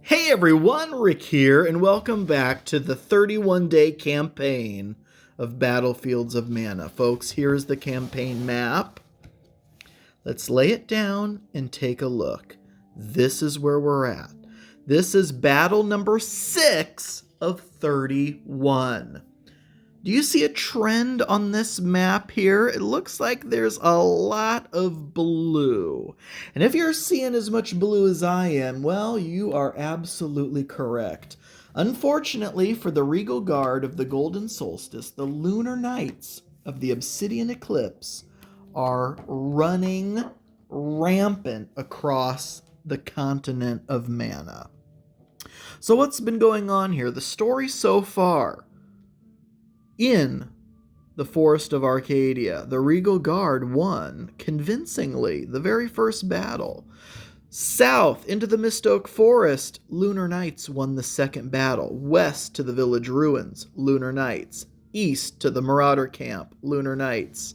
Hey everyone, Rick here, and welcome back to the 31-day campaign of Battlefields of Mana. Folks, here's the campaign map. Let's lay it down and take a look. This is where we're at. This is battle number 6 of 31. Do you see a trend on this map here? It looks like there's a lot of blue. And if you're seeing as much blue as I am, well, you are absolutely correct. Unfortunately for the Regal Guard of the Golden Solstice, the Lunar Knights of the Obsidian Eclipse are running rampant across the continent of Mana. So what's been going on here? The story so far: in the Forest of Arcadia, the Regal Guard won convincingly the very first battle. South into the Mistoak Forest, Lunar Knights won the second battle. West to the village ruins, Lunar Knights. East to the Marauder camp, Lunar Knights.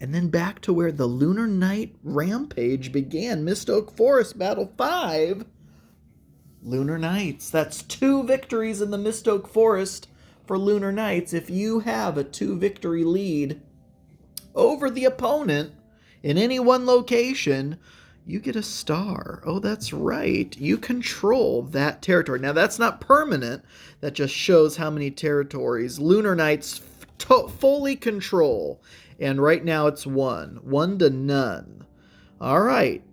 And then back to where the Lunar Knight rampage began, Mistoak Forest, Battle 5, Lunar Knights. That's 2 victories in the Mistoak Forest for Lunar Knights. If you have a 2-victory lead over the opponent in any one location, you get a star. Oh, that's right. You control that territory. Now, that's not permanent. That just shows how many territories Lunar Knights fully control. And right now it's 1 to none. All right.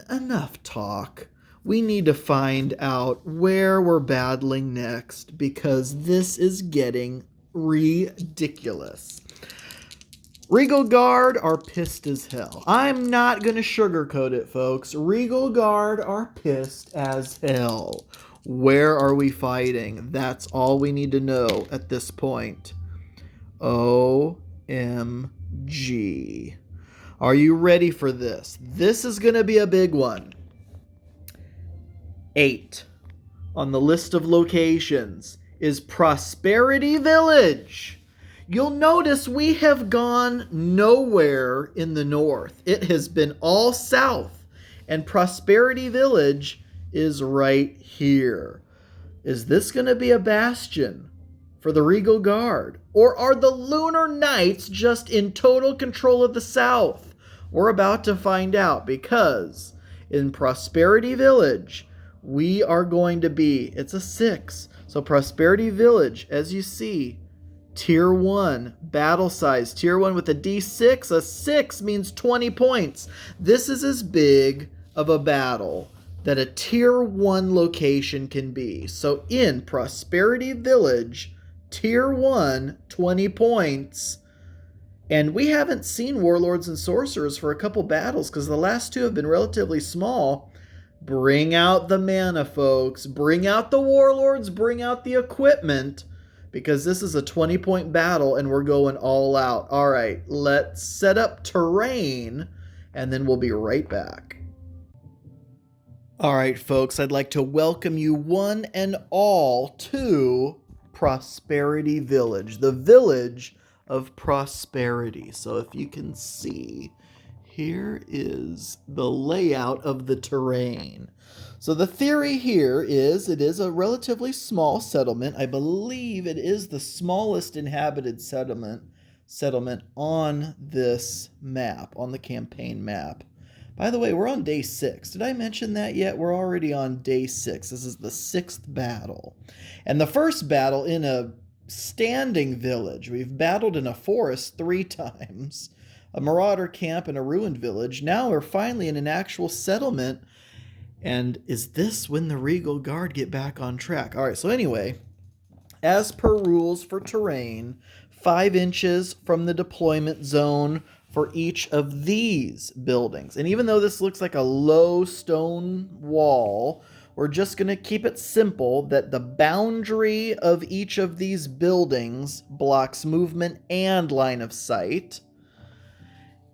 Enough talk. We need to find out where we're battling next, because this is getting ridiculous. Regal Guard are pissed as hell. I'm not going to sugarcoat it, folks. Regal Guard are pissed as hell. Where are we fighting? That's all we need to know at this point. OMG. Are you ready for this? This is going to be a big one. 8 on the list of locations is Prosperity Village. You'll notice we have gone nowhere in the north. It has been all south, and Prosperity Village is right here. Is this going to be a bastion for the Regal Guard? Or are the Lunar Knights just in total control of the south? We're about to find out, because in Prosperity Village, we are going to be, it's a 6. So Prosperity Village, as you see, Tier 1, battle size, Tier 1 with a D6. A 6 means 20 points. This is as big of a battle that a Tier 1 location can be. So in Prosperity Village, Tier 1, 20 points. And we haven't seen Warlords and Sorcerers for a couple battles, because the last 2 have been relatively small. Bring out the mana, folks. Bring out the Warlords. Bring out the equipment, because this is a 20-point battle and we're going all out. All right, let's set up terrain and then we'll be right back. All right, folks, I'd like to welcome you one and all to Prosperity Village, the village of prosperity. So if you can see, here is the layout of the terrain. So the theory here is it is a relatively small settlement. I believe it is the smallest inhabited settlement on this map, on the campaign map. By the way, we're on day 6. Did I mention that yet? We're already on day 6. This is the 6th battle. And the first battle in a standing village. We've battled in a forest 3 times. A marauder camp and a ruined village. Now we're finally in an actual settlement. And is this when the Regal Guard get back on track? All right, so anyway, as per rules for terrain, 5 inches from the deployment zone for each of these buildings. And even though this looks like a low stone wall, we're just going to keep it simple that the boundary of each of these buildings blocks movement and line of sight.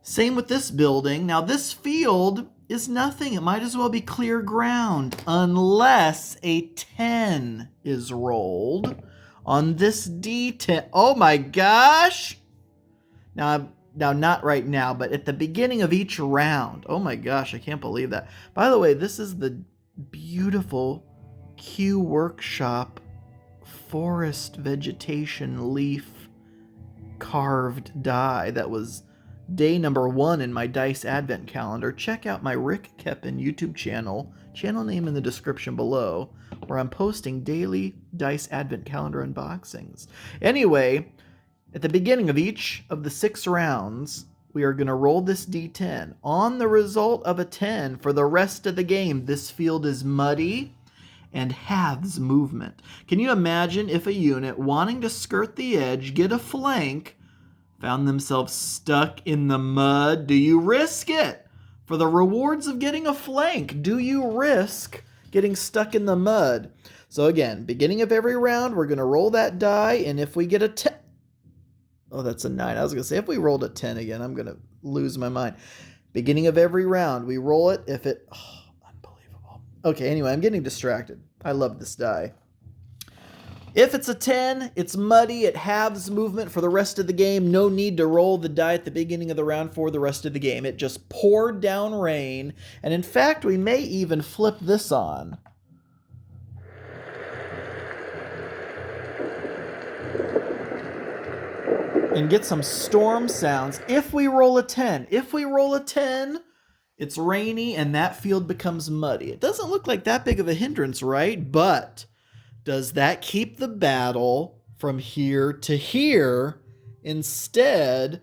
Same with this building. Now this field is nothing. It might as well be clear ground unless a 10 is rolled on this D10. Oh my gosh! Now, not right now, but at the beginning of each round. Oh my gosh, I can't believe that. By the way, this is the beautiful Q Workshop forest vegetation leaf carved die. That was day number 1 in my Dice Advent calendar. Check out my Rick Koeppen YouTube channel name in the description below, where I'm posting daily Dice Advent calendar unboxings. Anyway, at the beginning of each of the 6 rounds, we are going to roll this d10. On the result of a 10 for the rest of the game, this field is muddy and halves movement. Can you imagine if a unit wanting to skirt the edge, get a flank, found themselves stuck in the mud? Do you risk it? For the rewards of getting a flank, do you risk getting stuck in the mud? So again, beginning of every round, we're going to roll that die, and if we get a 10... Oh, that's a 9. I was going to say, if we rolled a 10 again, I'm going to lose my mind. Beginning of every round, we roll it. If it... Oh, unbelievable. Okay, anyway, I'm getting distracted. I love this die. If it's a 10, it's muddy. It halves movement for the rest of the game. No need to roll the die at the beginning of the round for the rest of the game. It just poured down rain. And in fact, we may even flip this on. And get some storm sounds. If we roll a 10, it's rainy and that field becomes muddy. It doesn't look like that big of a hindrance, right? But does that keep the battle from here to here instead,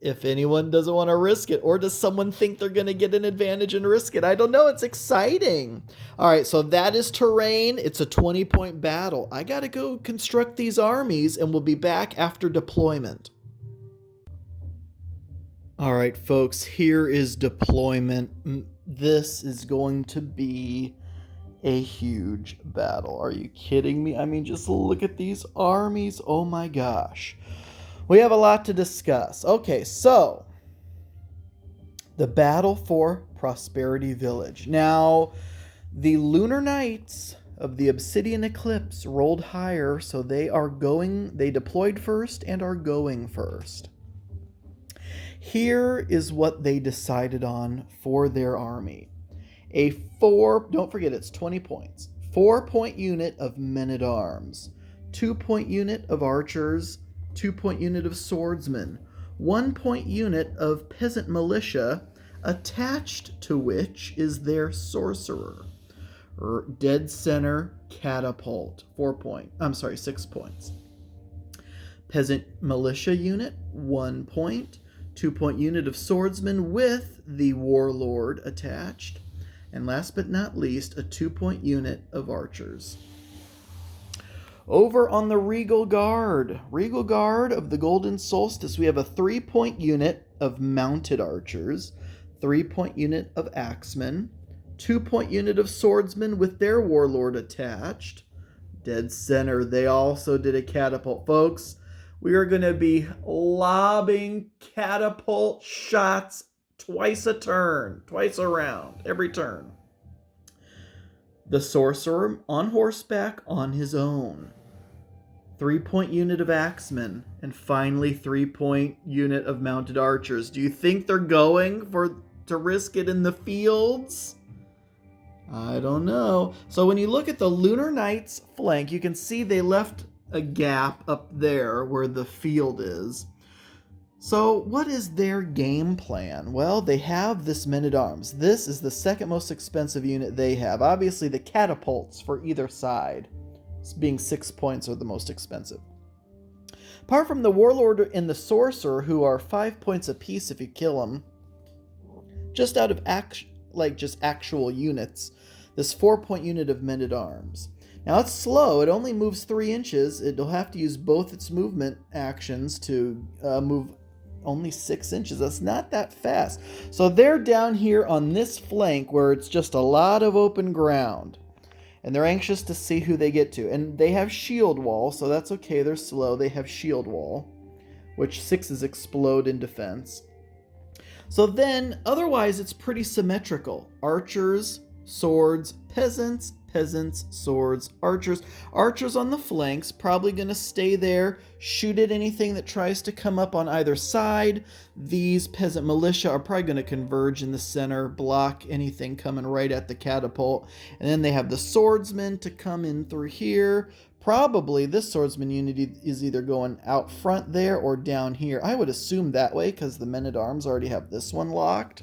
if anyone doesn't want to risk it? Or does someone think they're going to get an advantage and risk it? I don't know. It's exciting. All right, so that is terrain. It's a 20-point battle. I got to go construct these armies, and we'll be back after deployment. All right, folks, here is deployment. This is going to be a huge battle. Are you kidding me? I mean, just look at these armies. Oh my gosh. We have a lot to discuss. Okay, so the battle for Prosperity Village. Now, the Lunar Knights of the Obsidian Eclipse rolled higher, so they deployed first and are going first. Here is what they decided on for their army. Don't forget, it's 20 points. 4-point unit of men-at-arms, 2-point unit of archers, 2-point unit of swordsmen, 1-point unit of Peasant Militia, attached to which is their sorcerer. Dead center catapult, 6 points. Peasant Militia unit, 1 point. 2-point unit of swordsmen with the warlord attached. And last but not least, a 2-point unit of archers. Over on the Regal Guard of the Golden Solstice, we have a 3-point unit of mounted archers, 3-point unit of axemen, 2-point unit of swordsmen with their warlord attached. Dead center, they also did a catapult. Folks, we are going to be lobbing catapult shots twice a round, every turn. The sorcerer on horseback on his own. 3-point unit of axemen, and finally 3-point unit of mounted archers. Do you think they're going to risk it in the fields? I don't know. So when you look at the Lunar Knights flank, you can see they left a gap up there where the field is. So what is their game plan? Well, they have this men-at-arms. This is the second most expensive unit they have. Obviously, the catapults for either side, being 6 points, are the most expensive. Apart from the warlord and the sorcerer, who are 5 points apiece if you kill them, just out of actual units, this 4-point unit of men-at-arms. Now it's slow. It only moves 3 inches. It'll have to use both its movement actions to move only 6 inches. That's not that fast. So they're down here on this flank where it's just a lot of open ground. And they're anxious to see who they get to. And they have shield wall, so that's okay. They're slow. They have shield wall, which 6s explode in defense. So then, otherwise, it's pretty symmetrical. Archers, swords, peasants, peasants, swords, archers. Archers on the flanks, probably going to stay there, shoot at anything that tries to come up on either side. These peasant militia are probably going to converge in the center, block anything coming right at the catapult. And then they have the swordsmen to come in through here. Probably this swordsman unity is either going out front there or down here. I would assume that way because the men-at-arms already have this one locked.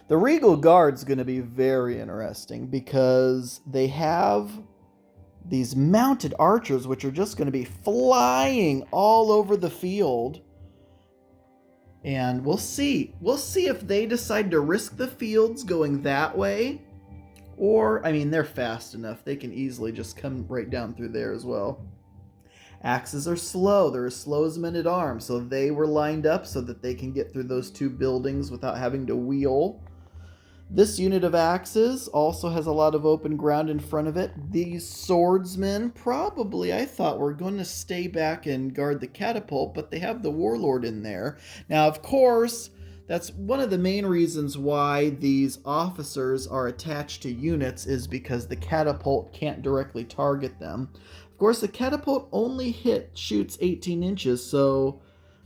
The Regal Guard's going to be very interesting because they have these mounted archers which are just going to be flying all over the field. And we'll see. We'll see if they decide to risk the fields going that way. Or, I mean, they're fast enough. They can easily just come right down through there as well. Axes are slow. They're as slow as men-at-arms. So they were lined up so that they can get through those two buildings without having to wheel. This unit of axes also has a lot of open ground in front of it. These swordsmen probably, I thought, were going to stay back and guard the catapult, but they have the warlord in there. Now, of course, that's one of the main reasons why these officers are attached to units is because the catapult can't directly target them. Of course, the catapult only shoots 18 inches, so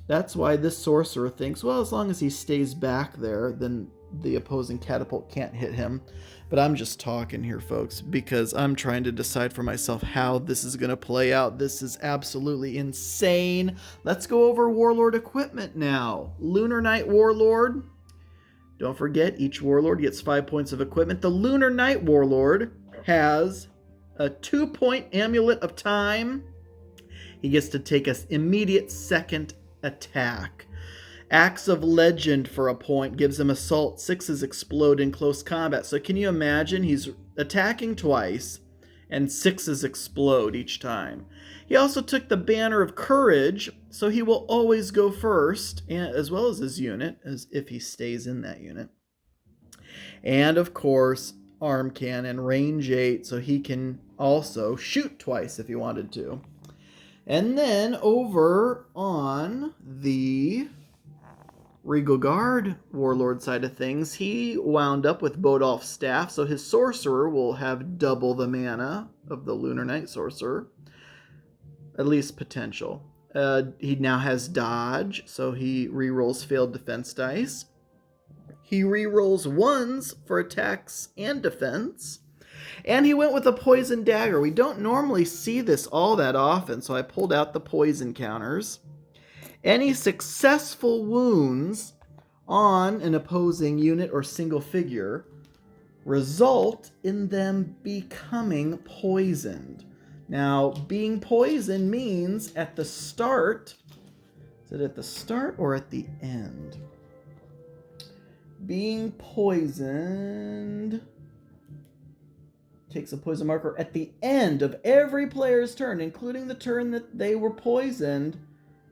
that's why this sorcerer thinks, well, as long as he stays back there, then the opposing catapult can't hit him. But I'm just talking here, folks, because I'm trying to decide for myself how this is going to play out. This is absolutely insane. Let's go over Warlord equipment now. Lunar Knight Warlord. Don't forget, each Warlord gets 5 points of equipment. The Lunar Knight Warlord has a 2-point Amulet of Time. He gets to take an immediate second attack. Axe of Legend for a point gives him Assault. 6s explode in close combat. So can you imagine? He's attacking twice, and 6s explode each time. He also took the Banner of Courage, so he will always go first, as well as his unit, as if he stays in that unit. And of course, Arm Cannon, range 8, so he can also shoot twice if he wanted to. And then over on the Regal Guard Warlord side of things, he wound up with Bodolph's Staff, so his Sorcerer will have double the mana of the Lunar Knight Sorcerer. At least potential. He now has Dodge, so he rerolls failed defense dice. He rerolls 1s for attacks and defense. And he went with a Poison Dagger. We don't normally see this all that often, so I pulled out the poison counters. Any successful wounds on an opposing unit or single figure result in them becoming poisoned. Now, being poisoned means at the start, is it at the start or at the end? Being poisoned takes a poison marker at the end of every player's turn, including the turn that they were poisoned.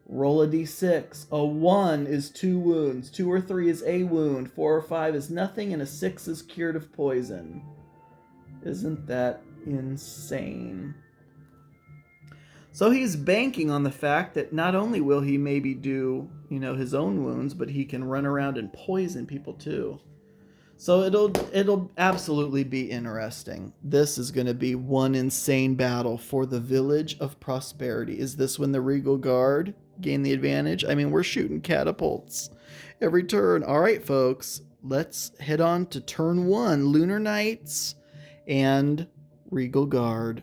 Roll a d6. A 1 is 2 wounds. 2 or 3 is a wound. 4 or 5 is nothing. And a 6 is cured of poison. Isn't that insane? So he's banking on the fact that not only will he maybe do, his own wounds, but he can run around and poison people too. So it'll absolutely be interesting. This is going to be one insane battle for the Village of Prosperity. Is this when the Regal Guard gain the advantage? I mean, we're shooting catapults every turn. All right, folks, let's head on to turn 1. Lunar Knights and Regal Guard.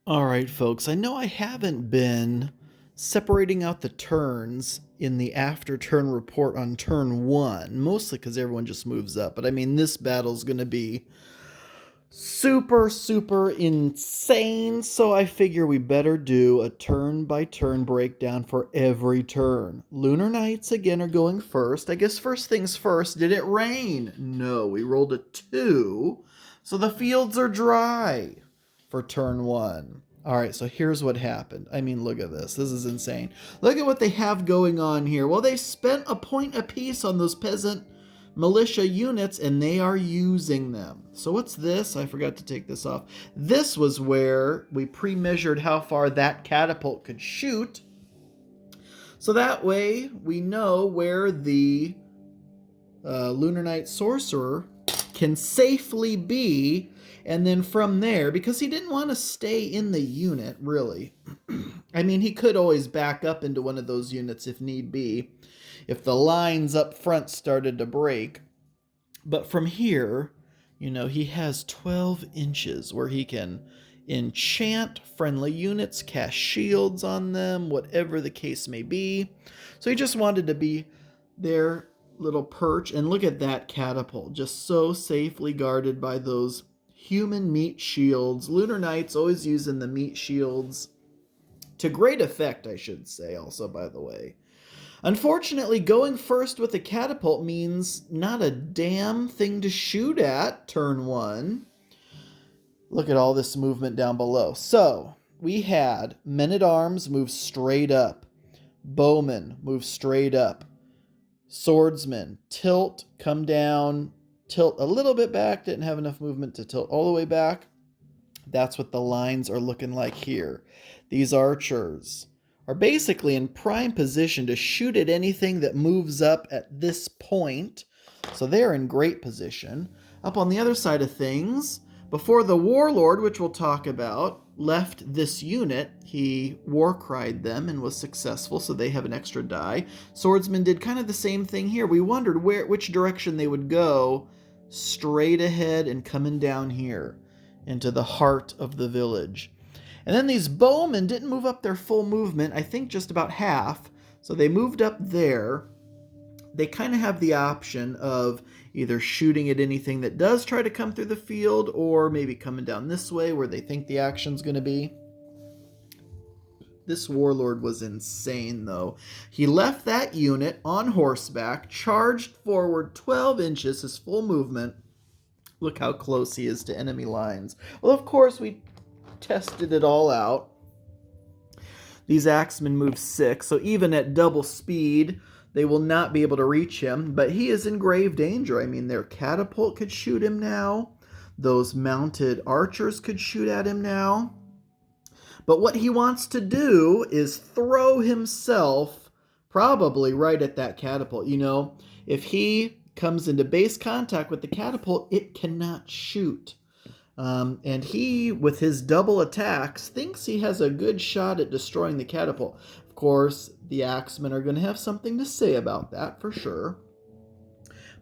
All right, folks, I know I haven't been separating out the turns in the after turn report on turn 1, mostly because everyone just moves up. But I mean, this battle's going to be super, super insane. So I figure we better do a turn by turn breakdown for every turn. Lunar Knights again are going first. I guess first things first, did it rain? No, we rolled a 2. So the fields are dry for turn 1. All right, so here's what happened. I mean, look at this. This is insane. Look at what they have going on here. Well, they spent a point apiece on those peasant militia units, and they are using them. So what's this? I forgot to take this off. This was where we pre-measured how far that catapult could shoot. So that way we know where the Lunar Knight Sorcerer can safely be. And then from there, because he didn't want to stay in the unit, really. I mean, he could always back up into one of those units if need be, if the lines up front started to break. But from here, he has 12 inches where he can enchant friendly units, cast shields on them, whatever the case may be. So he just wanted to be their little perch. And look at that catapult, just so safely guarded by those human meat shields. Lunar Knights always using the meat shields to great effect, I should say, also, by the way. Unfortunately, going first with a catapult means not a damn thing to shoot at turn 1. Look at all this movement down below. So, we had men-at-arms move straight up. Bowmen move straight up. Swordsmen tilt, come down, tilt a little bit back. Didn't have enough movement to tilt all the way back. That's what the lines are looking like here. These archers are basically in prime position to shoot at anything that moves up at this point. So they're in great position. Up on the other side of things, before the warlord, which we'll talk about, left this unit, he war cried them and was successful, so they have an extra die. Swordsmen did kind of the same thing here. We wondered which direction they would go, straight ahead and coming down here into the heart of the village. And then these bowmen didn't move up their full movement, I think just about half. So they moved up there. They kind of have the option of either shooting at anything that does try to come through the field, or maybe coming down this way where they think the action's going to be. This warlord was insane, though. He left that unit on horseback, charged forward 12 inches, his full movement. Look how close he is to enemy lines. Well, of course, we tested it all out. These axemen move 6, so even at double speed, they will not be able to reach him, but he is in grave danger. I mean, their catapult could shoot him now. Those mounted archers could shoot at him now. But what he wants to do is throw himself probably right at that catapult. If he comes into base contact with the catapult, it cannot shoot. And he, with his double attacks, thinks he has a good shot at destroying the catapult. Of course, the axemen are going to have something to say about that, for sure.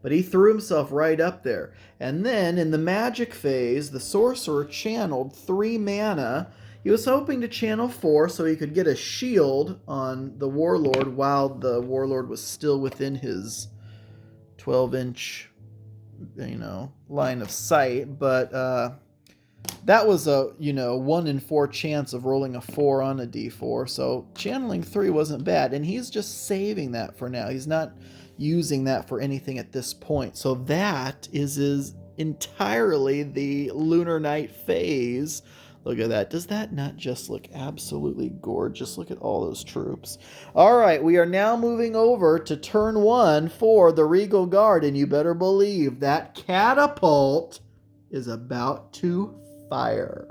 But he threw himself right up there. And then, in the magic phase, the sorcerer channeled 3 mana. He was hoping to channel 4 so he could get a shield on the warlord while the warlord was still within his 12-inch line of sight, but that was a 1 in 4 chance of rolling a 4 on a d4, so channeling 3 wasn't bad, and he's just saving that for now. He's not using that for anything at this point, so that is entirely the Lunar Knight phase. Look at that. Does that not just look absolutely gorgeous? Look at all those troops. All right, we are now moving over to turn 1 for the Regal Guard, and you better believe that catapult is about to fire.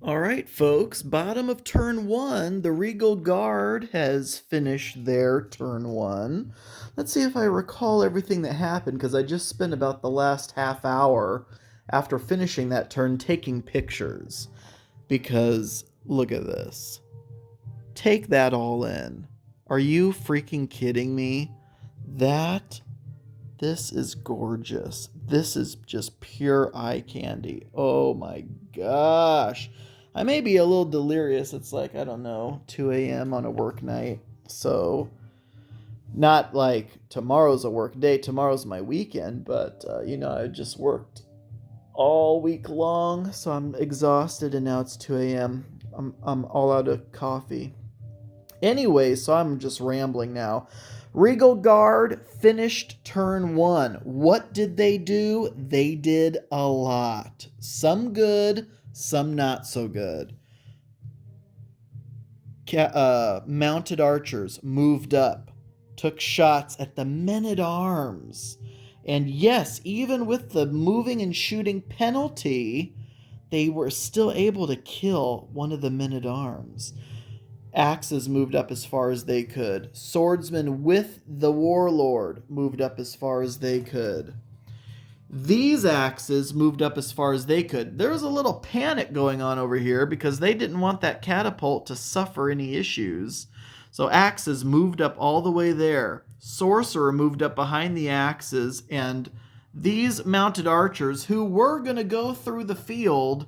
All right, folks, bottom of turn 1, the Regal Guard has finished their turn 1. Let's see if I recall everything that happened, because I just spent about the last half hour after finishing that turn taking pictures, because look at this. Take that all in. Are you freaking kidding me? This is gorgeous. This is just pure eye candy. Oh my gosh. I may be a little delirious. It's like, I don't know, 2 a.m. on a work night. So not like tomorrow's a work day. Tomorrow's my weekend, but I just worked all week long, so I'm exhausted, and now it's 2 a.m. I'm all out of coffee. Anyway, so I'm just rambling now. Regal Guard finished turn 1. What did they do? They did a lot. Some good, some not so good. Mounted archers moved up, took shots at the men-at-arms. And yes, even with the moving and shooting penalty, they were still able to kill one of the men-at-arms. Axes moved up as far as they could. Swordsmen with the warlord moved up as far as they could. These axes moved up as far as they could. There was a little panic going on over here because they didn't want that catapult to suffer any issues. So axes moved up all the way there. Sorcerer moved up behind the axes, and these mounted archers who were going to go through the field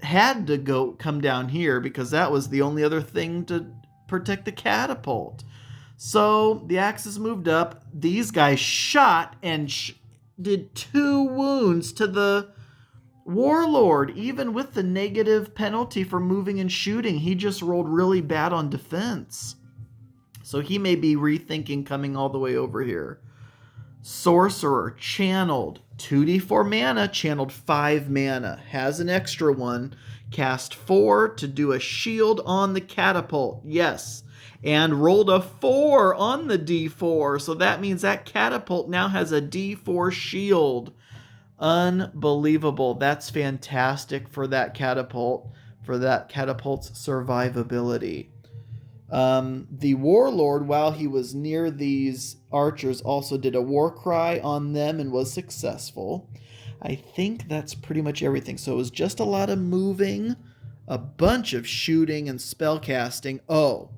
had to come down here because that was the only other thing to protect the catapult. So the axes moved up. These guys shot and did 2 wounds to the warlord. Even with the negative penalty for moving and shooting, he just rolled really bad on defense. So he may be rethinking coming all the way over here. Sorcerer channeled 2d4 mana, channeled 5 mana, has an extra one, cast 4 to do a shield on the catapult. Yes. And rolled a 4 on the d4. So that means that catapult now has a d4 shield. Unbelievable. That's fantastic for that catapult's survivability. The warlord, while he was near these archers, also did a war cry on them and was successful. I think that's pretty much everything. So it was just a lot of moving, a bunch of shooting and spell casting. Oh,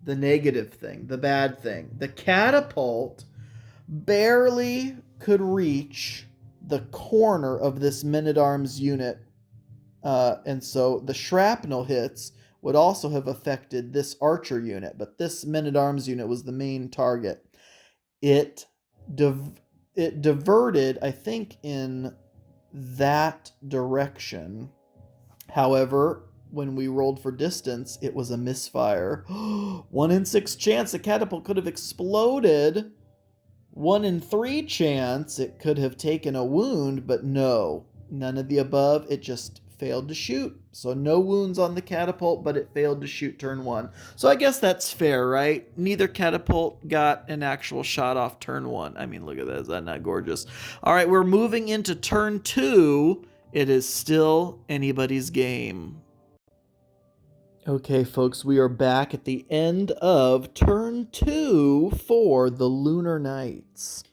the negative thing, the bad thing. The catapult barely could reach the corner of this men-at-arms unit. And so the shrapnel hits would also have affected this archer unit, but this men-at-arms unit was the main target. It diverted, I think, in that direction. However, when we rolled for distance, it was a misfire. 1 in 6 chance the catapult could have exploded. 1 in 3 chance it could have taken a wound, but no. None of the above. It just failed to shoot. So no wounds on the catapult, but it failed to shoot turn 1. So I guess that's fair, right? Neither catapult got an actual shot off turn 1. I mean, look at that. Is that not gorgeous? All right, we're moving into turn 2. It is still anybody's game. Okay, folks, we are back at the end of turn 2 for the Lunar Knights.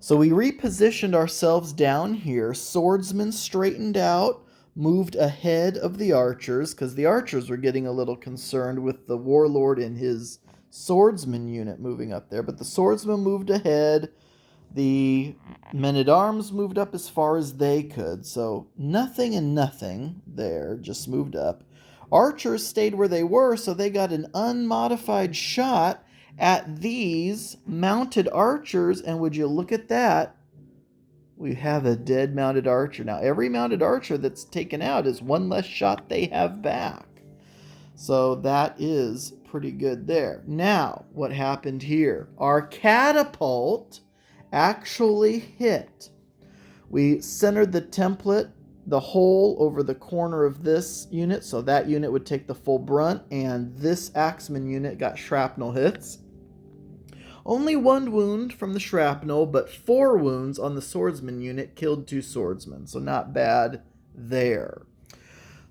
So we repositioned ourselves down here. Swordsmen straightened out, moved ahead of the archers, because the archers were getting a little concerned with the warlord and his swordsman unit moving up there. But the swordsmen moved ahead. The men-at-arms moved up as far as they could. So nothing and nothing there, just moved up. Archers stayed where they were, so they got an unmodified shot at these mounted archers, and would you look at that? We have a dead mounted archer. Now, every mounted archer that's taken out is 1 less shot they have back. So that is pretty good there. Now, what happened here? Our catapult actually hit. We centered the template, the hole over the corner of this unit, so that unit would take the full brunt, and this axeman unit got shrapnel hits. Only 1 wound from the shrapnel, but 4 wounds on the swordsman unit killed 2 swordsmen, so not bad there.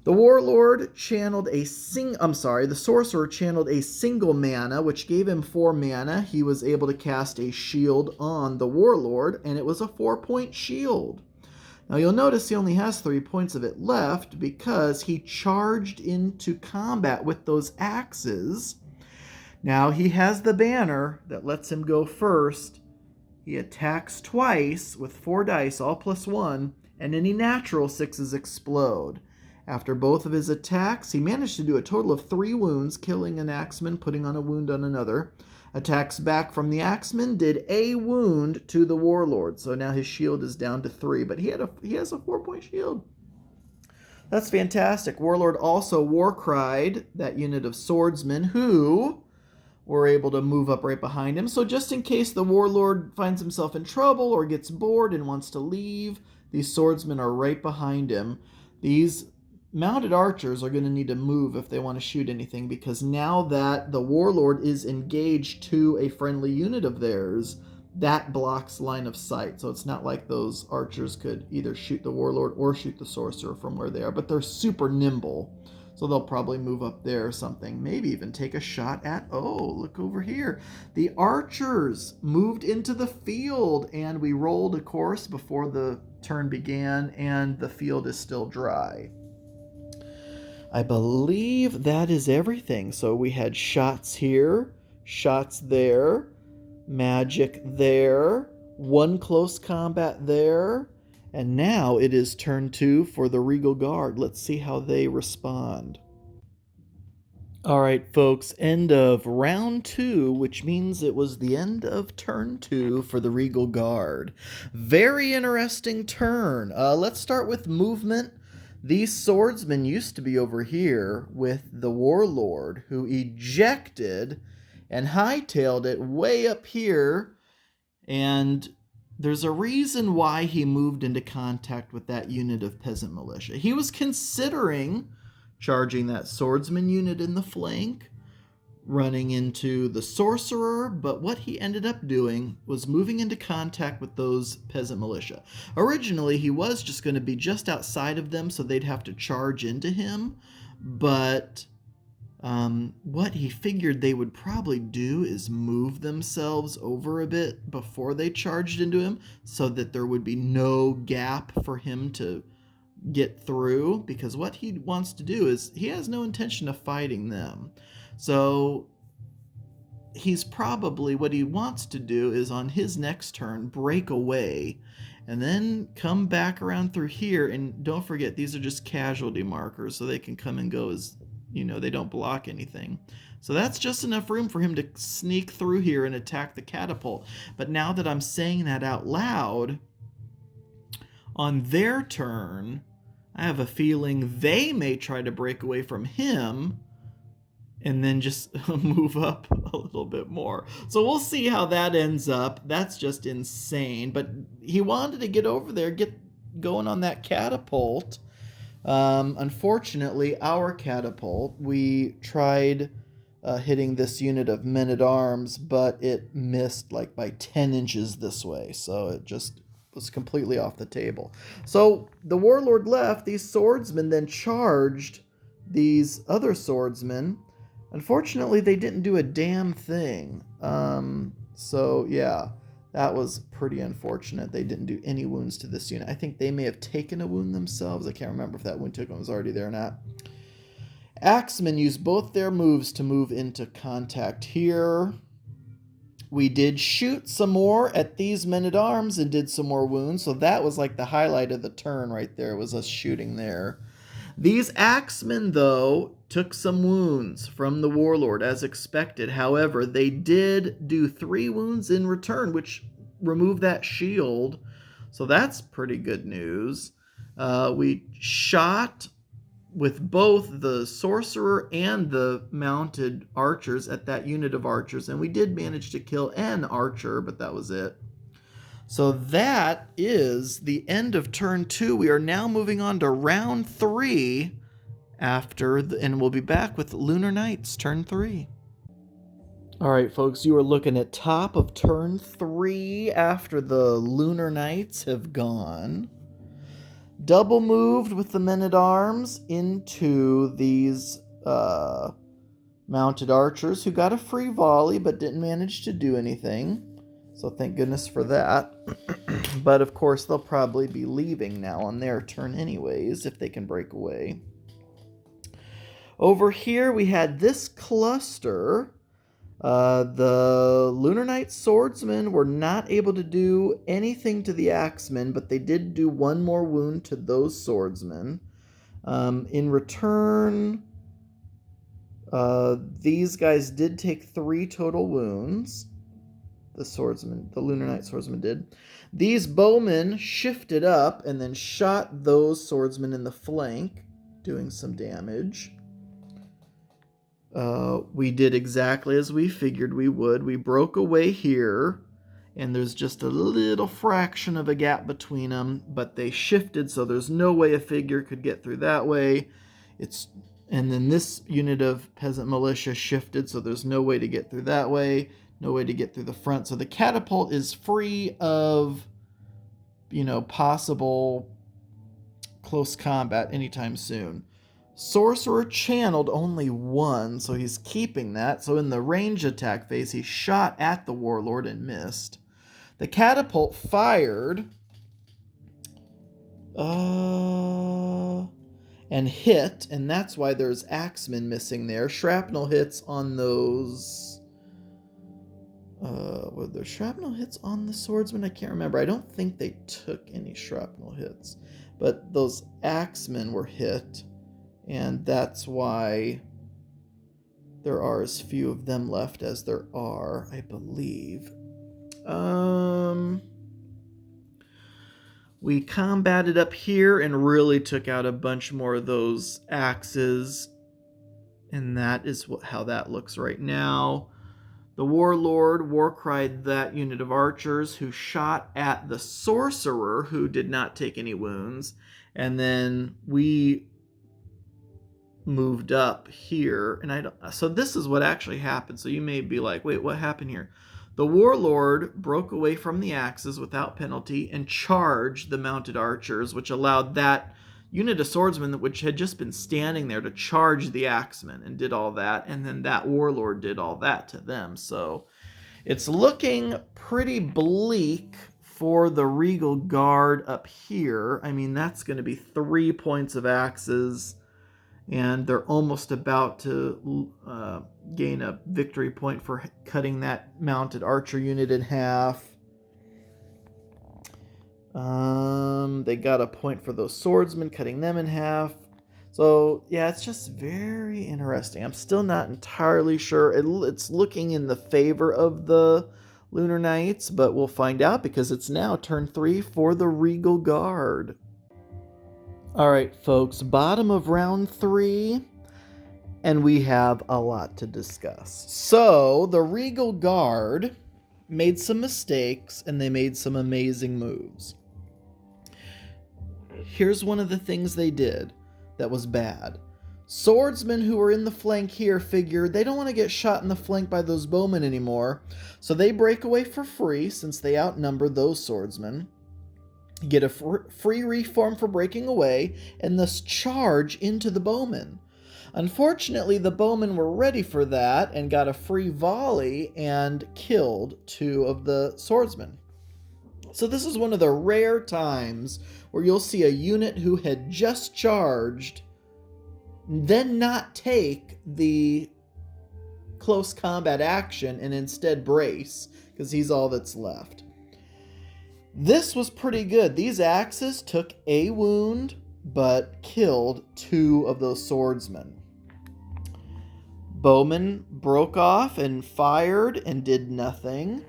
The warlord channeled the sorcerer channeled a single mana, which gave him 4 mana. He was able to cast a shield on the warlord, and it was a 4-point shield. Now you'll notice he only has 3 points of it left because he charged into combat with those axes. Now he has the banner that lets him go first. He attacks twice with 4 dice, all +1, and any natural 6s explode. After both of his attacks, he managed to do a total of 3 wounds, killing an axeman, putting on a wound on another. Attacks back from the axeman did a wound to the warlord. So now his shield is down to 3, but he has a 4-point shield. That's fantastic. Warlord also war cried that unit of swordsmen who were able to move up right behind him. So just in case the warlord finds himself in trouble or gets bored and wants to leave, these swordsmen are right behind him. These mounted archers are going to need to move if they want to shoot anything, because now that the warlord is engaged to a friendly unit of theirs, that blocks line of sight. So it's not like those archers could either shoot the warlord or shoot the sorcerer from where they are, but they're super nimble. So they'll probably move up there or something. Maybe even take a shot at, oh, look over here. The archers moved into the field, and we rolled a course before the turn began, and the field is still dry. I believe that is everything. So we had shots here, shots there, magic there, one close combat there, and now it is turn 2 for the Regal Guard. Let's see how they respond. All right, folks, end of round 2, which means it was the end of turn 2 for the Regal Guard. Very interesting turn. Let's start with movement. These swordsmen used to be over here with the warlord, who ejected and hightailed it way up here, and there's a reason why he moved into contact with that unit of Peasant Militia. He was considering charging that swordsman unit in the flank, running into the sorcerer, but what he ended up doing was moving into contact with those Peasant Militia. Originally, he was just going to be just outside of them, so they'd have to charge into him, but what he figured they would probably do is move themselves over a bit before they charged into him, so that there would be no gap for him to get through, because what he wants to do is he has no intention of fighting them. So he's probably, what he wants to do is on his next turn break away and then come back around through here. And don't forget, these are just casualty markers, so they can come and go as, you know, they don't block anything. So that's just enough room for him to sneak through here and attack the catapult. But now that I'm saying that out loud, on their turn, I have a feeling they may try to break away from him and then just move up a little bit more. So we'll see how that ends up. That's just insane. But he wanted to get over there, get going on that catapult. Unfortunately, our catapult, we tried hitting this unit of men-at-arms, but it missed like by 10 inches this way. So it just was completely off the table. So the warlord left. These swordsmen then charged these other swordsmen. Unfortunately, they didn't do a damn thing. So yeah, that was pretty unfortunate. They didn't do any wounds to this unit. I think they may have taken a wound themselves. I can't remember if that wound token was already there or not. Axemen used both their moves to move into contact here. We did shoot some more at these men-at-arms and did some more wounds, so that was like the highlight of the turn right there, was us shooting there. These axemen, though, took some wounds from the warlord, as expected. However, they did do 3 wounds in return, which removed that shield, so that's pretty good news. We shot with both the sorcerer and the mounted archers at that unit of archers, and we did manage to kill an archer, but that was it. So that is the end of turn 2. We are now moving on to round 3 and we'll be back with Lunar Knights turn 3. All right, folks, you are looking at top of turn 3 after the Lunar Knights have gone. Double moved with the men-at-arms into these mounted archers, who got a free volley but didn't manage to do anything. So thank goodness for that. But of course, they'll probably be leaving now on their turn anyways, if they can break away. Over here, we had this cluster. The Lunar Knight swordsmen were not able to do anything to the axemen, but they did do 1 more wound to those swordsmen. In return, these guys did take 3 total wounds. The Lunar Knight swordsman did. These bowmen shifted up and then shot those swordsmen in the flank, doing some damage. We did exactly as we figured we would. We broke away here, and there's just a little fraction of a gap between them, but they shifted, so there's no way a figure could get through that way. And then this unit of Peasant Militia shifted, so there's no way to get through that way. No way to get through the front. So the catapult is free of, possible close combat anytime soon. Sorcerer channeled only 1, so he's keeping that. So in the range attack phase, he shot at the Warlord and missed. The catapult fired and hit, and that's why there's axemen missing there. Shrapnel hits on those... were there shrapnel hits on the swordsmen? I can't remember. I don't think they took any shrapnel hits, but those axemen were hit. And that's why there are as few of them left as there are, I believe. We combated up here and really took out a bunch more of those axes. And that is how that looks right now. The Warlord war-cried that unit of archers who shot at the Sorcerer, who did not take any wounds. And then we moved up here, and so this is what actually happened. So you may be like, wait, what happened here? The Warlord broke away from the axes without penalty and charged the mounted archers, which allowed that unit of swordsmen, which had just been standing there, to charge the axemen, and did all that, and then that Warlord did all that to them. So it's looking pretty bleak for the Regal Guard up here. I mean, that's going to be 3 points of axes, and they're almost about to gain a victory point for cutting that mounted archer unit in half. They got a point for those swordsmen, cutting them in half. So, yeah, it's just very interesting. I'm still not entirely sure. It's looking in the favor of the Lunar Knights, but we'll find out because it's now turn 3 for the Regal Guard. All right, folks, bottom of round 3, and we have a lot to discuss. So, the Regal Guard made some mistakes, and they made some amazing moves. Here's one of the things they did that was bad. Swordsmen who were in the flank here figured they don't want to get shot in the flank by those bowmen anymore, so they break away for free since they outnumber those swordsmen. Get a free reform for breaking away, and thus charge into the bowmen. Unfortunately, the bowmen were ready for that and got a free volley and killed 2 of the swordsmen. So this is one of the rare times where you'll see a unit who had just charged then not take the close combat action and instead brace, because he's all that's left. This was pretty good. These axes took a wound, but killed 2 of those swordsmen. Bowmen broke off and fired and did nothing.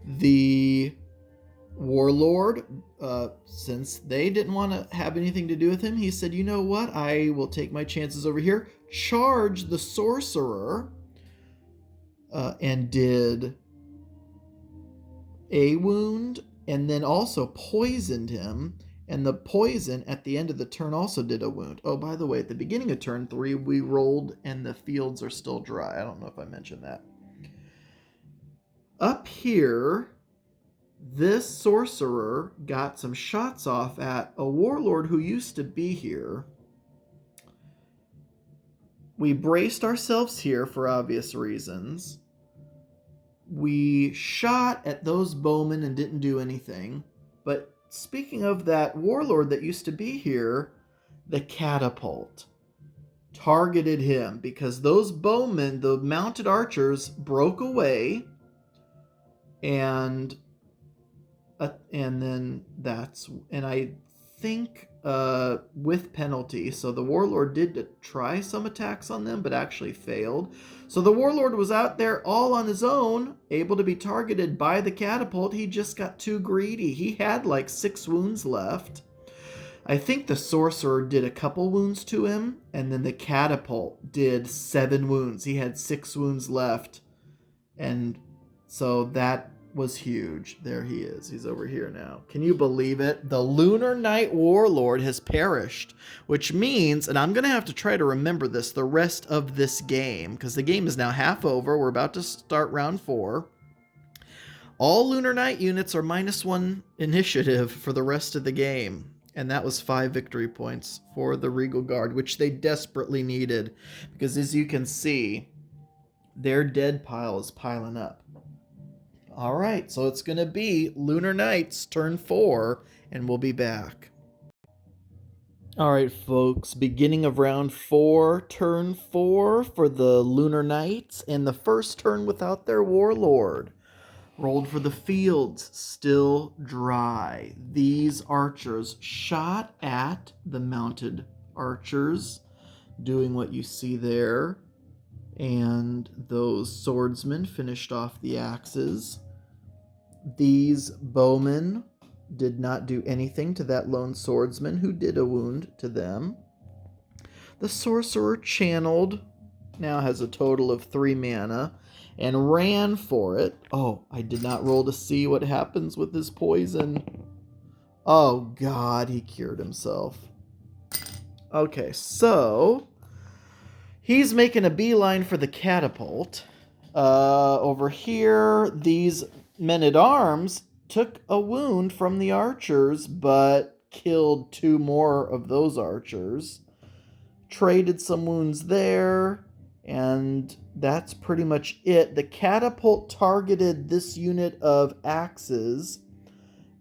The Warlord, since they didn't want to have anything to do with him, he said, you know what, I will take my chances over here. Charged the Sorcerer and did a wound, and then also poisoned him, and the poison at the end of the turn also did a wound. Oh, by the way, at the beginning of turn 3, we rolled and the fields are still dry. I don't know if I mentioned that. Up here, this Sorcerer got some shots off at a Warlord who used to be here. We braced ourselves here for obvious reasons. We shot at those bowmen and didn't do anything. But speaking of that Warlord that used to be here, the catapult targeted him because those bowmen, the mounted archers, broke away, and then I think with penalty. So the Warlord did try some attacks on them, but actually failed. So the Warlord was out there all on his own, able to be targeted by the catapult. He just got too greedy. He had like 6 wounds left. I think the Sorcerer did a couple wounds to him, and then the catapult did 7 wounds. He had 6 wounds left, and so that was huge. There he is. He's over here now. Can you believe it? The Lunar Knight Warlord has perished, which means, and I'm going to have to try to remember this the rest of this game, because the game is now half over. We're about to start round 4. All Lunar Knight units are -1 initiative for the rest of the game. And that was 5 victory points for the Regal Guard, which they desperately needed. Because as you can see, their dead pile is piling up. All right, so it's going to be Lunar Knights turn 4, and we'll be back. All right, folks, beginning of round 4, turn 4 for the Lunar Knights, and the first turn without their warlord. Rolled for the fields, still dry. These archers shot at the mounted archers, doing what you see there. And those swordsmen finished off the axes. These bowmen did not do anything to that lone swordsman who did a wound to them. The sorcerer channeled, now has a total of 3 mana, and ran for it. Oh, I did not roll to see what happens with his poison. Oh, God, he cured himself. Okay, so he's making a beeline for the catapult. Over here, these men-at-arms took a wound from the archers, but killed 2 more of those archers. Traded some wounds there, and that's pretty much it. The catapult targeted this unit of axes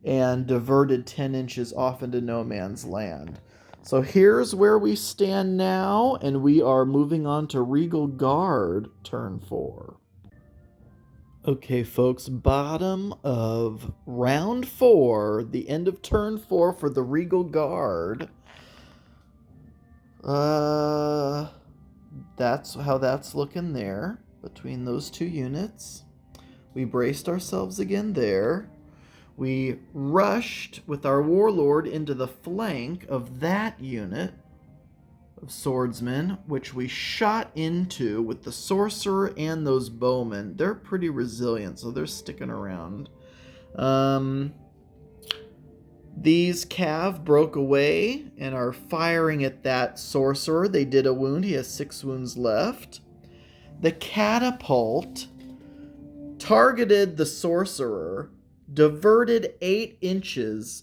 and diverted 10 inches off into no man's land. So here's where we stand now, and we are moving on to Regal Guard, turn 4. Okay, folks, bottom of round 4, the end of turn 4 for the Regal Guard. That's how that's looking there, between those 2 units. We braced ourselves again there. We rushed with our warlord into the flank of that unit of swordsmen, which we shot into with the sorcerer and those bowmen. They're pretty resilient, so they're sticking around. These cav broke away and are firing at that sorcerer. They did a wound. He has 6 wounds left. The catapult targeted the sorcerer, diverted 8 inches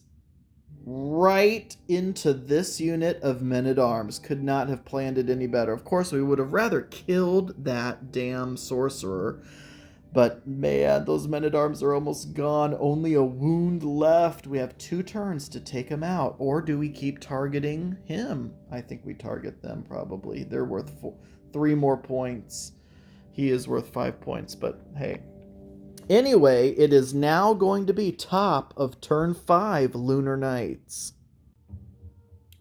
right into this unit of men-at-arms. Could not have planned it any better. Of course, we would have rather killed that damn sorcerer. But man, those men-at-arms are almost gone. Only a wound left. We have 2 turns to take him out. Or do we keep targeting him? I think we target them probably. They're worth 3 more points. He is worth 5 points, but hey. Anyway, it is now going to be top of turn 5, Lunar Knights.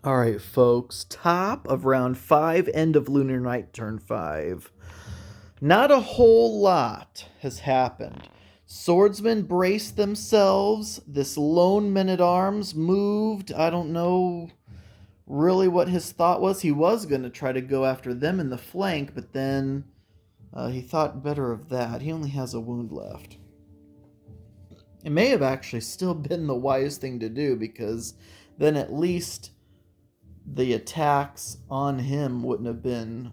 All right, folks. Top of round 5, end of Lunar Knight turn 5. Not a whole lot has happened. Swordsmen braced themselves. This lone men-at-arms moved. I don't know really what his thought was. He was going to try to go after them in the flank, but then he thought better of that. He only has a wound left. It may have actually still been the wise thing to do, because then at least the attacks on him wouldn't have been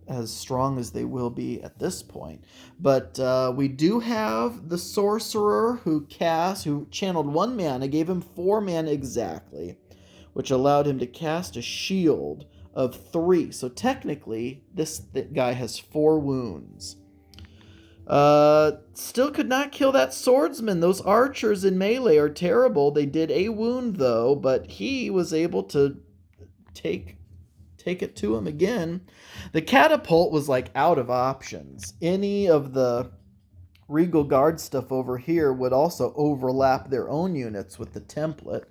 as strong as they will be at this point. But we do have the sorcerer who channeled 1 mana, gave him 4 mana exactly, which allowed him to cast a shield of 3. So technically, this guy has 4 wounds. Still could not kill that swordsman. Those archers in melee are terrible. They did a wound though, but he was able to take it to him again. The catapult was like out of options. Any of the Regal Guard stuff over here would also overlap their own units with the template.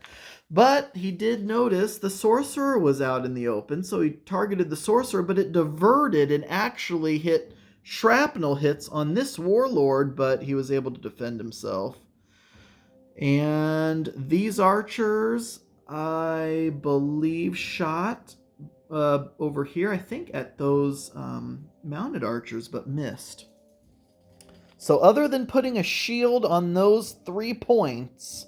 But he did notice the sorcerer was out in the open, so he targeted the sorcerer, but it diverted and actually hit shrapnel hits on this warlord, but he was able to defend himself. And these archers, I believe, shot over here, I think, at those mounted archers, but missed. So other than putting a shield on those 3 points,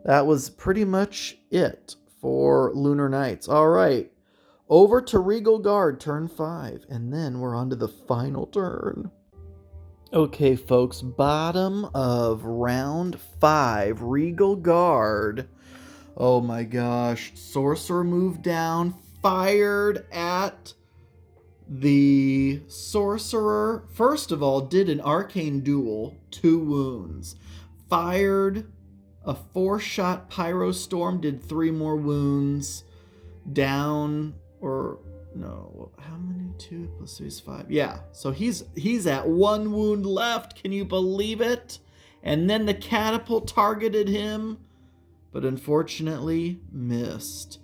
that was pretty much it for Lunar Knights. All right, over to Regal Guard, turn 5, and then we're on to the final turn. Okay, folks, bottom of round 5, Regal Guard. Oh my gosh. Sorcerer moved down, fired at the sorcerer. First of all, did an arcane duel, 2 wounds. Fired a 4-shot pyro storm, did 3 more wounds. Down, or no, how many? 2 plus 3 is 5. Yeah, so he's at 1 wound left. Can you believe it? And then the catapult targeted him, but unfortunately missed.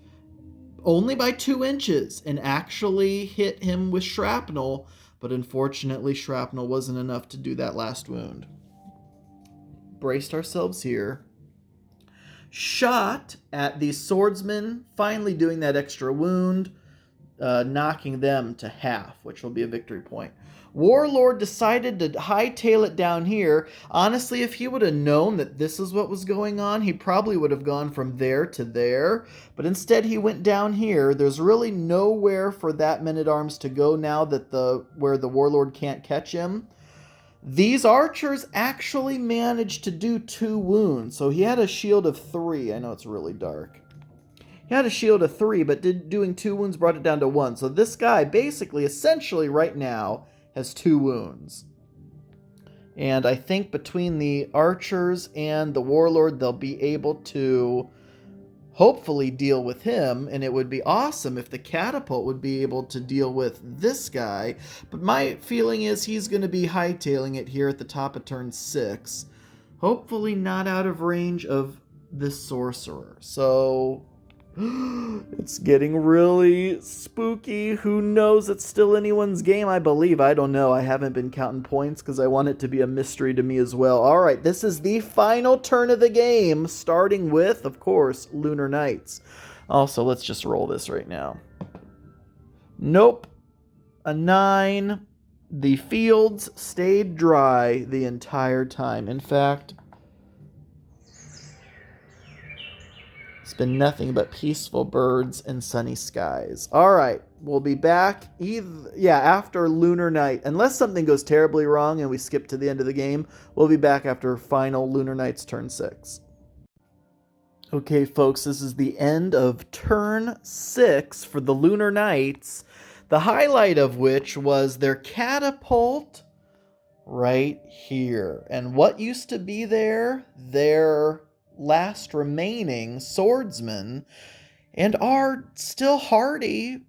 Only by 2 inches, and actually hit him with shrapnel, but unfortunately shrapnel wasn't enough to do that last wound. Braced ourselves here. Shot at the swordsman, finally doing that extra wound, knocking them to half, which will be a victory point. Warlord decided to hightail it down here. Honestly, if he would have known that this is what was going on, he probably would have gone from there to there. But instead, he went down here. There's really nowhere for that men-at-arms to go now that where the Warlord can't catch him. These archers actually managed to do 2 wounds. So he had a shield of 3. I know it's really dark. He had a shield of 3, but doing 2 wounds brought it down to 1. So this guy basically, essentially right now, has 2 wounds. And I think between the archers and the warlord, they'll be able to hopefully deal with him. And it would be awesome if the catapult would be able to deal with this guy. But my feeling is he's going to be hightailing it here at the top of turn 6. Hopefully not out of range of this sorcerer. So it's getting really spooky. Who knows? It's still anyone's game, I believe. I don't know. I haven't been counting points because I want it to be a mystery to me as well. All right, this is the final turn of the game, starting with, of course, Lunar Knights. Also, let's just roll this right now. Nope. A 9. The fields stayed dry the entire time. In fact, it's been nothing but peaceful birds and sunny skies. All right, we'll be back after Lunar Knight. Unless something goes terribly wrong and we skip to the end of the game, we'll be back after final Lunar Knight's turn 6. Okay, folks, this is the end of turn 6 for the Lunar Knights, the highlight of which was their catapult right here. And what used to be there? Their last remaining swordsman, and our still hardy,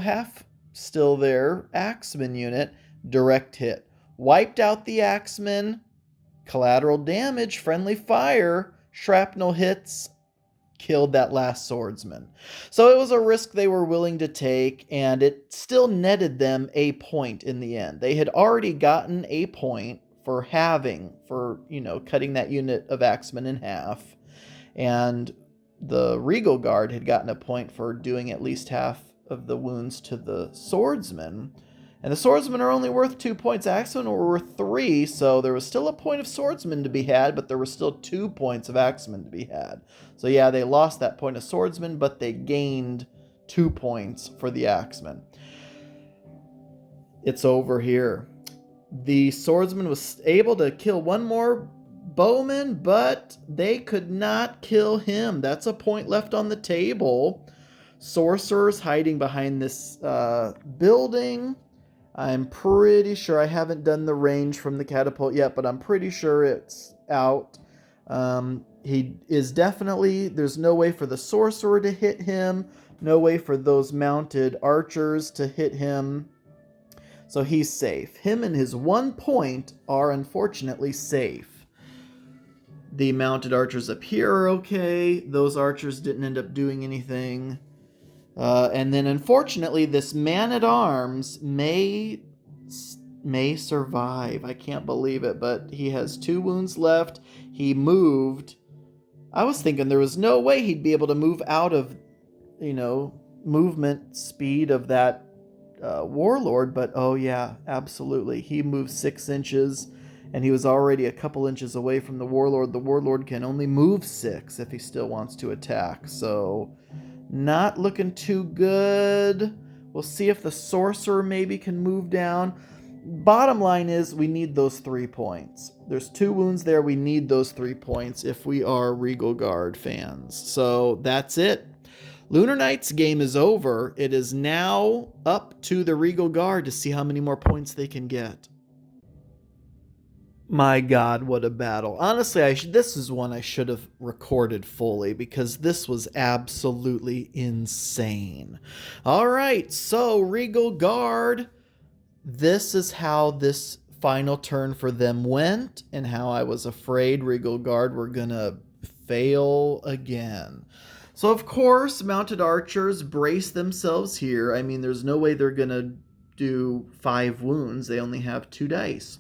half still there, axeman unit, direct hit. Wiped out the axeman, collateral damage, friendly fire, shrapnel hits, killed that last swordsman. So it was a risk they were willing to take, and it still netted them a point in the end. They had already gotten a point for cutting that unit of axemen in half. And the Regal Guard had gotten a point for doing at least half of the wounds to the swordsman. And the swordsmen are only worth 2 points. Axemen were worth 3, so there was still a point of swordsman to be had, but there were still 2 points of axemen to be had. So yeah, they lost that point of swordsman, but they gained 2 points for the axemen. It's over here. The swordsman was able to kill 1 more bowman, but they could not kill him. That's a point left on the table. Sorcerers hiding behind this building. I'm pretty sure, I haven't done the range from the catapult yet, but I'm pretty sure it's out. He is definitely, there's no way for the sorcerer to hit him, no way for those mounted archers to hit him. So he's safe. Him and his 1 point are unfortunately safe. The mounted archers up here are okay. Those archers didn't end up doing anything. And then, unfortunately, this man-at-arms may survive. I can't believe it, but he has 2 wounds left. He moved. I was thinking there was no way he'd be able to move out of, movement speed of that warlord. But, oh, yeah, absolutely. He moved 6 inches. And he was already a couple inches away from the warlord. The warlord can only move 6 if he still wants to attack. So, not looking too good. We'll see if the sorcerer maybe can move down. bottom line is we need those 3 points. There's 2 wounds there. We need those 3 points if we are Regal Guard fans. So that's it. Lunar Knights game is over. It is now up to the Regal Guard to see how many more points they can get. My God, what a battle. Honestly, this is one I should have recorded fully because this was absolutely insane. All right, so Regal Guard, this is how this final turn for them went and how I was afraid Regal Guard were going to fail again. So, of course, Mounted Archers brace themselves here. I mean, there's no way they're going to do 5 wounds. They only have 2 dice.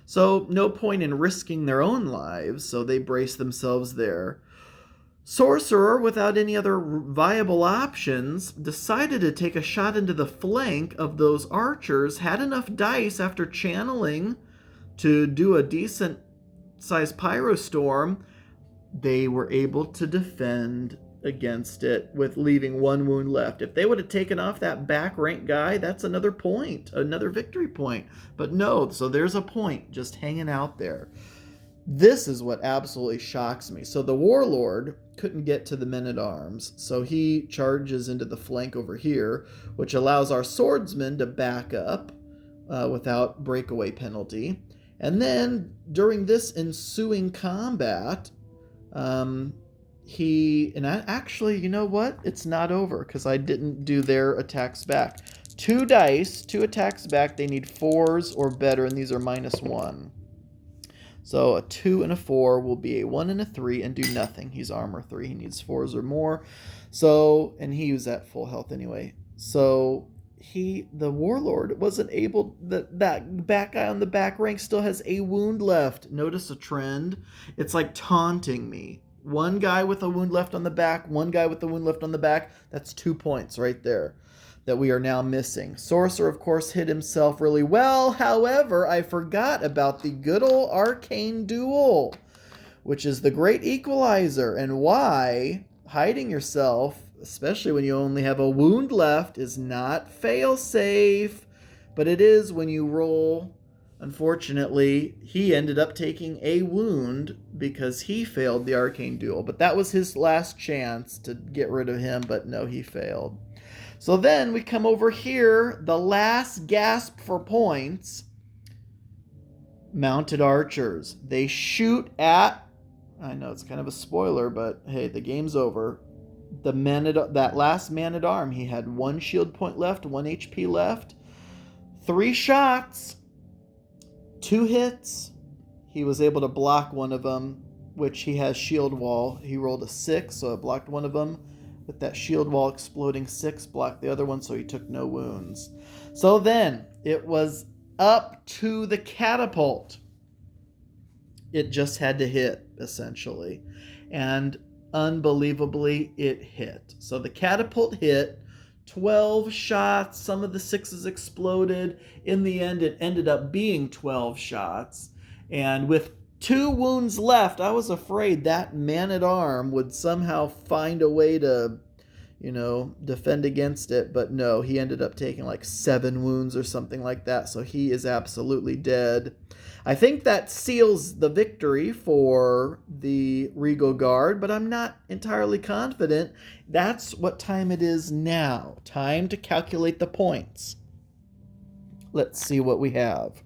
So no point in risking their own lives, so they brace themselves there. Sorcerer, without any other viable options, decided to take a shot into the flank of those archers, had enough dice after channeling to do a decent-sized pyrostorm. They were able to defend against it with leaving 1 wound left. If they would have taken off that back rank guy, that's another point, another victory point. But no, so there's a point just hanging out there. This is what absolutely shocks me. So the Warlord couldn't get to the men-at-arms, so he charges into the flank over here, which allows our swordsmen to back up without breakaway penalty. And then during this ensuing combat, actually, you know what? It's not over because I didn't do their attacks back. 2 dice, 2 attacks back. They need 4s or better, and these are -1. So a 2 and a 4 will be a 1 and a 3 and do nothing. He's armor 3. He needs 4s or more. So, and he was at full health anyway. So the Warlord wasn't able, that back guy on the back rank still has a wound left. Notice a trend? It's like taunting me. 1 guy with a wound left on the back, 1 guy with a wound left on the back. That's 2 points right there that we are now missing. Sorcerer, of course, hit himself really well. However, I forgot about the good old arcane duel, which is the great equalizer, and why hiding yourself, especially when you only have a wound left, is not fail-safe, but it is when you roll. Unfortunately, he ended up taking a wound because he failed the arcane duel. But that was his last chance to get rid of him, but no, he failed. So then we come over here, the last gasp for points. Mounted Archers. They shoot at, I know it's kind of a spoiler, but hey, the game's over. That last man-at-arm, he had 1 shield point left, 1 HP left, 3 shots. 2 hits. He was able to block one of them, which he has shield wall. He rolled a 6, so it blocked one of them. With that shield wall exploding 6, blocked the other one, so he took no wounds. So then, it was up to the catapult. It just had to hit, essentially. And unbelievably, it hit. So the catapult hit. 12 shots, some of the 6s exploded. In the end, it ended up being 12 shots. And with 2 wounds left, I was afraid that man-at-arm would somehow find a way to, defend against it. But no, he ended up taking like 7 wounds or something like that. So he is absolutely dead. I think that seals the victory for the Regal Guard, but I'm not entirely confident. That's what time it is now. Time to calculate the points. Let's see what we have.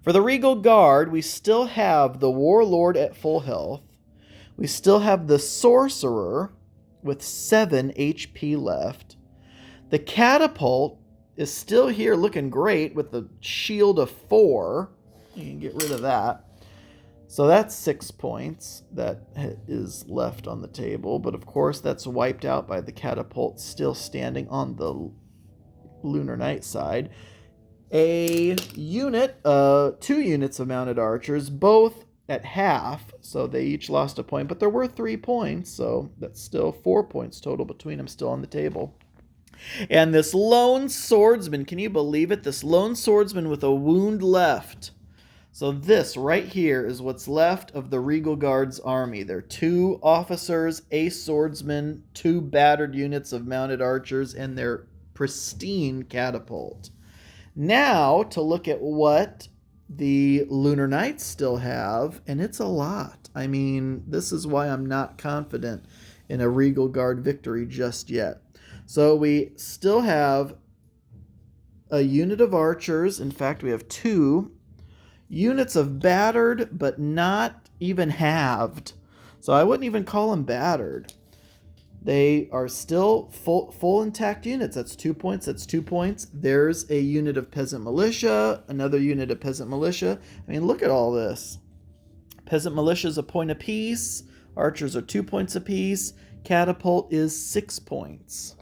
For the Regal Guard, we still have the Warlord at full health. We still have the Sorcerer with 7 HP left. The Catapult is still here looking great with the shield of 4. You can get rid of that. So that's 6 points that is left on the table. But of course, that's wiped out by the Catapult still standing on the Lunar Knight side. A unit, 2 units of Mounted Archers, both at half. So they each lost a point. But there were 3 points. So that's still 4 points total between them still on the table. And this lone swordsman, can you believe it? This lone swordsman with a wound left. So this right here is what's left of the Regal Guard's army. There are 2 officers, a swordsman, 2 battered units of Mounted Archers, and their pristine catapult. Now, to look at what the Lunar Knights still have, and it's a lot. I mean, this is why I'm not confident in a Regal Guard victory just yet. So we still have a unit of archers. In fact, we have 2 units of battered, but not even halved. So I wouldn't even call them battered. They are still full intact units. That's 2 points. That's 2 points. There's a unit of Peasant Militia, another unit of Peasant Militia. I mean, look at all this. Peasant Militia is a point apiece. Archers are 2 points apiece. Catapult is 6 points.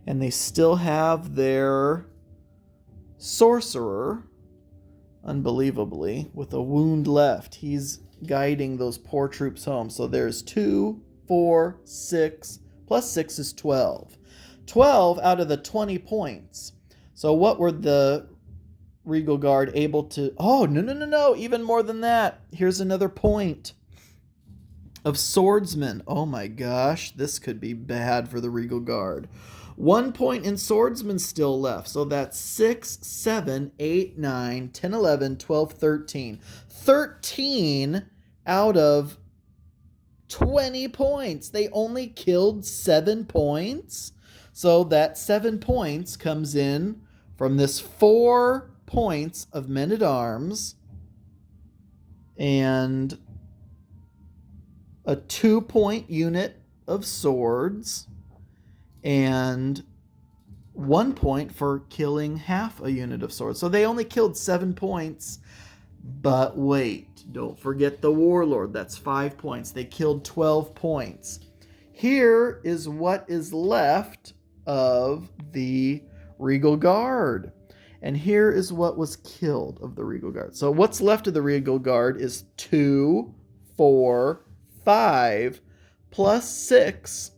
And they still have their sorcerer, unbelievably, with a wound left. He's guiding those poor troops home. So there's 2, 4, 6, plus 6 is 12. 12 out of the 20 points. So what were the Regal Guard able to... Oh, no. Even more than that. Here's another point of swordsmen. Oh my gosh, this could be bad for the Regal Guard. 1 point in swordsmen still left. So that's 6, 7, 8, 9, 10, 11, 12, 13. 13 out of 20 points. They only killed 7 points. So that 7 points comes in from this 4 points of men-at-arms and a 2-point unit of swords and 1 point for killing half a unit of swords. So they only killed 7 points. But wait, don't forget the warlord. That's 5 points. They killed 12 points. Here is what is left of the Regal Guard. And here is what was killed of the Regal Guard. So what's left of the Regal Guard is 2, 4, 5, plus 6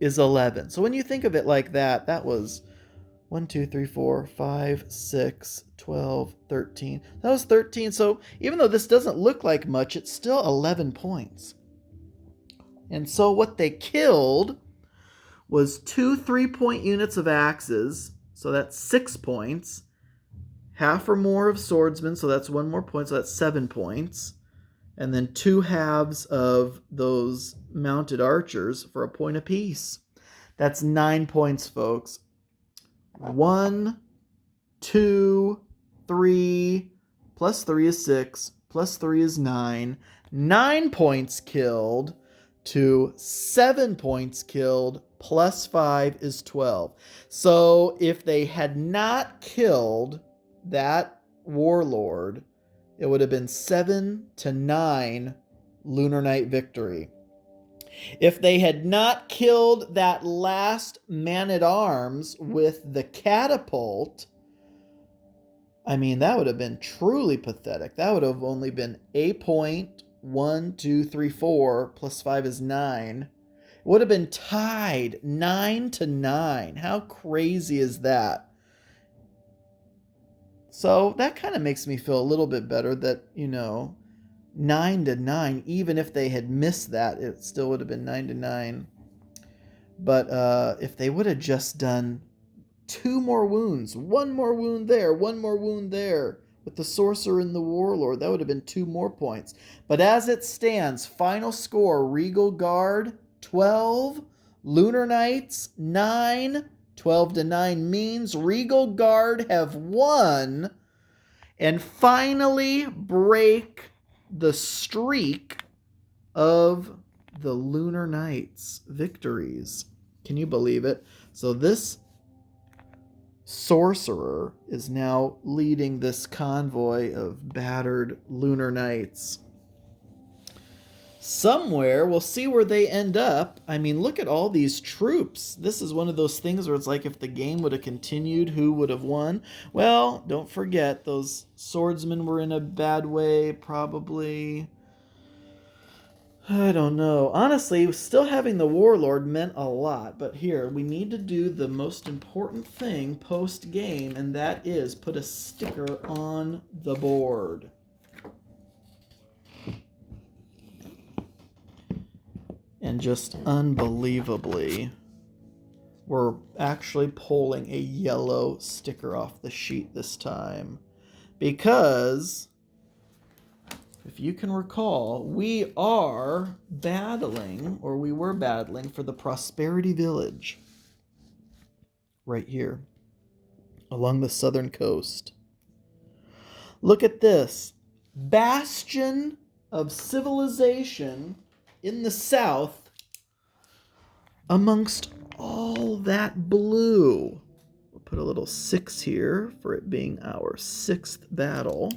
is 11. So when you think of it like that, that was 1, 2, 3, 4, 5, 6, 12, 13. That was 13. So even though this doesn't look like much, it's still 11 points. And so what they killed was 2 3-point units of axes. So that's 6 points. Half or more of swordsmen. So that's 1 more point. So that's 7 points. And then 2 halves of those mounted archers for a point apiece. That's 9 points, folks. 1, 2, 3, plus 3 is 6, plus 3 is 9. 9 points killed to 7 points killed, plus 5 is 12. So if they had not killed that warlord, it would have been 7-9 Lunar Knight victory. If they had not killed that last man-at-arms with the catapult, I mean, that would have been truly pathetic. That would have only been a point. 1, 2, 3, 4, plus 5 is 9. It would have been tied 9-9. How crazy is that? So that kind of makes me feel a little bit better that, 9-9, even if they had missed that, it still would have been 9-9. But if they would have just done 2 more wounds, 1 more wound there, 1 more wound there, with the sorcerer and the warlord, that would have been 2 more points. But as it stands, final score, Regal Guard 12, Lunar Knights 9. 12-9 means Regal Guard have won and finally break the streak of the Lunar Knights victories. Can you believe it? So this sorcerer is now leading this convoy of battered Lunar Knights. Somewhere, we'll see where they end up. I mean, look at all these troops. This is one of those things where it's like if the game would have continued, who would have won? Well, don't forget, those swordsmen were in a bad way, probably. I don't know. Honestly, still having the warlord meant a lot. But here, we need to do the most important thing post-game, and that is put a sticker on the board. And just unbelievably, We're actually pulling a yellow sticker off the sheet this time because, if you can recall, we were battling for the Prosperity Village right here along the southern coast. Look at this. Bastion of civilization in the south amongst all that blue. We'll put a little 6 here for it being our 6th battle.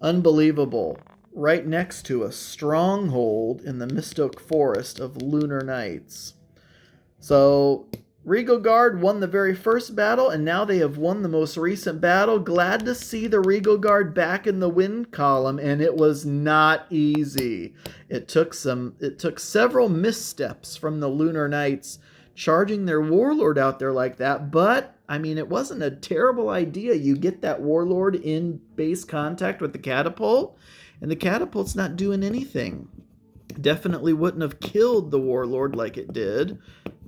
Unbelievable. Right next to a stronghold in the Mistoak Forest of Lunar Knights. So Regal Guard won the very first battle, and now they have won the most recent battle. Glad to see the Regal Guard back in the win column, and it was not easy. It took several missteps from the Lunar Knights charging their warlord out there like that, but I mean, it wasn't a terrible idea. You get that warlord in base contact with the catapult, and the catapult's not doing anything. Definitely wouldn't have killed the warlord like it did.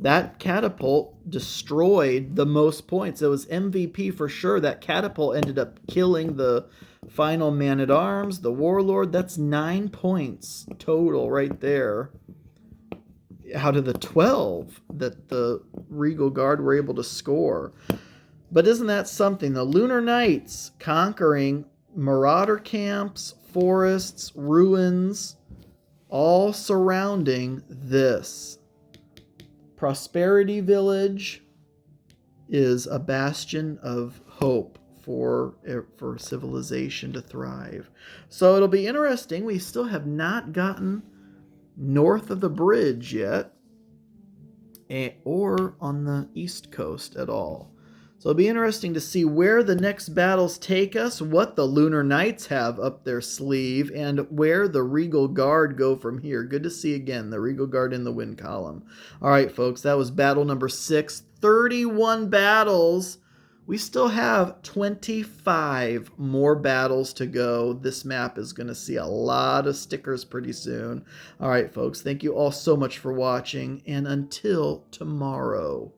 That catapult destroyed the most points. It was MVP for sure. That catapult ended up killing the final man-at-arms, the warlord. That's 9 points total right there out of the 12 that the Regal Guard were able to score. But isn't that something? The Lunar Knights conquering marauder camps, forests, ruins, all surrounding this. Prosperity Village is a bastion of hope for civilization to thrive. So it'll be interesting. We still have not gotten north of the bridge yet, or on the east coast at all. So it'll be interesting to see where the next battles take us, what the Lunar Knights have up their sleeve, and where the Regal Guard go from here. Good to see again the Regal Guard in the win column. All right, folks, that was battle number 6. 31 battles. We still have 25 more battles to go. This map is going to see a lot of stickers pretty soon. All right, folks, thank you all so much for watching, and until tomorrow.